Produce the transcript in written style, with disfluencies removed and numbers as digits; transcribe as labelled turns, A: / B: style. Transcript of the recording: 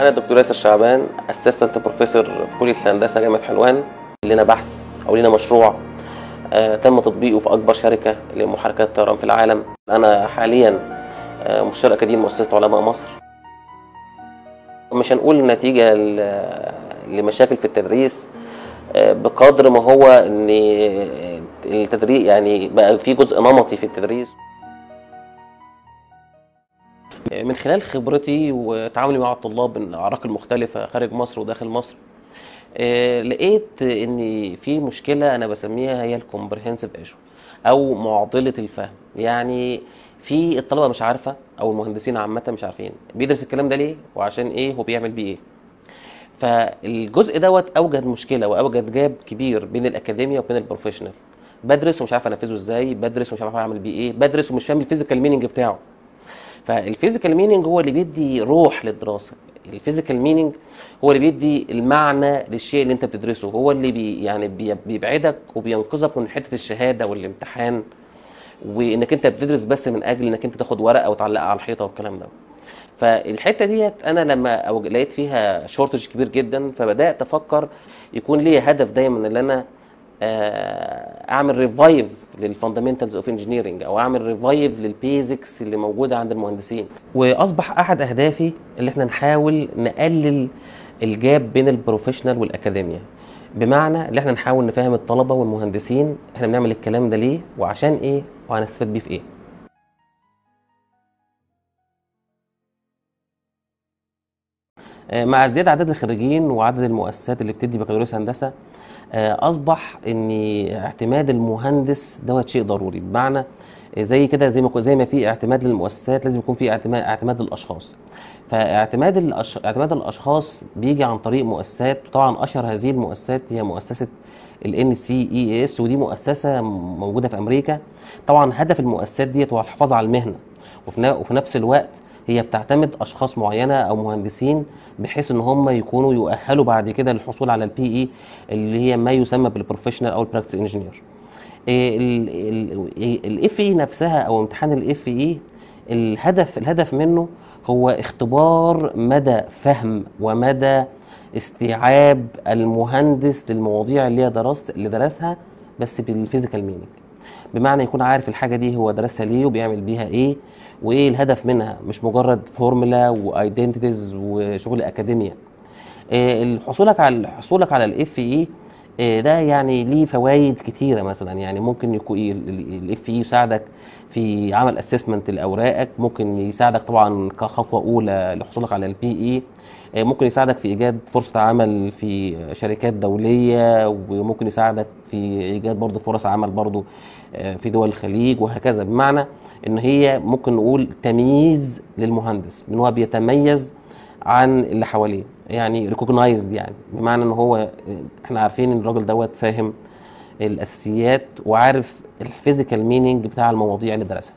A: أنا الدكتور ياسر شعبان، اسيستنت بروفيسور في كلية الهندسة جامعة حلوان. لنا بحث أو لنا مشروع تم تطبيقه في أكبر شركة لمحركات الطيران في العالم. أنا حاليا مستشار أكاديمي مؤسسة علماء مصر. مش هنقول نتيجة لمشاكل في التدريس بقدر ما هو إن التدريس يعني بقى في جزء نمطي في التدريس. من خلال خبرتي وتعاملي مع الطلاب من الأعراق المختلفة خارج مصر وداخل مصر، لقيت ان في مشكله انا بسميها هي الكومبريهنسيف ايشو او معضله الفهم. يعني في الطلبه مش عارفه او المهندسين عامه مش عارفين بيدرس الكلام ده ليه وعشان ايه وبيعمل بيه ايه. فالجزء دوت اوجد مشكله واوجد جاب كبير بين الاكاديميا وبين البروفيشنال. بدرس ومش عارف انفذه ازاي، بدرس ومش عارف اعمل بيه ايه، بدرس ومش فاهم الفيزيكال مينينج بتاعه. فالفيزيكال مينينج هو اللي بيدي روح للدراسه. الفيزيكال مينينج هو اللي بيدي المعنى للشيء اللي انت بتدرسه، هو اللي بيبعدك وبينقذك من حته الشهاده والامتحان، وانك انت بتدرس بس من اجل انك انت تاخد ورقه وتعلقها على الحيطه والكلام ده. فالحته ديت انا لما لقيت فيها شورتج كبير جدا، فبدات افكر يكون لي هدف دايما ان انا اعمل ريفايف للفاندامنتالز اوف انجينيرنج او اعمل ريفايف للبيزكس اللي موجوده عند المهندسين. واصبح احد اهدافي اللي احنا نحاول نقلل الجاب بين البروفيشنال والاكاديميا، بمعنى ان احنا نحاول نفهم الطلبه والمهندسين احنا بنعمل الكلام ده ليه وعشان ايه وهنستفاد بيه في ايه. مع ازدياد عدد الخريجين وعدد المؤسسات اللي بتدي بكالوريوس هندسه، اصبح ان اعتماد المهندس دوت شيء ضروري. بمعنى زي كده زي ما في اعتماد للمؤسسات لازم يكون في اعتماد للاشخاص. اعتماد الاشخاص بيجي عن طريق مؤسسات، وطبعا اشهر هذه المؤسسات هي مؤسسه NCEAS، ودي مؤسسه موجوده في امريكا. طبعا هدف المؤسسات ديت هو الحفاظ على المهنه، وفي نفس الوقت هي بتعتمد اشخاص معينه او مهندسين بحيث ان هم يكونوا يؤهلوا بعد كده للحصول على الPE اللي هي ما يسمى بالبروفيشنال او البراكتس انجينير. الFE نفسها او امتحان الFE الهدف منه هو اختبار مدى فهم ومدى استيعاب المهندس للمواضيع اللي درسها بس بالفيزيكال مينينج. بمعنى يكون عارف الحاجه دي هو درسها ليه وبيعمل بيها ايه وايه الهدف منها، مش مجرد فورمولا وايدنتيتيز وشغل اكاديميا. حصولك على الFE ده يعني ليه فوائد كتيره. مثلا يعني ممكن يكون الFE يساعدك في عمل اسسمنت لاوراقك، ممكن يساعدك طبعا كخطوه اولى لحصولك على الPE، ممكن يساعدك في ايجاد فرصه عمل في شركات دوليه، وممكن يساعدك في ايجاد برضه فرص عمل برضه في دول الخليج وهكذا. بمعنى ان هي ممكن نقول تمييز للمهندس، ان هو بيتميز عن اللي حواليه، يعني ريكوجنايزد، يعني بمعنى ان هو احنا عارفين ان الراجل دوت فاهم الاساسيات وعارف الفيزيكال مينينج بتاع المواضيع اللي درسها.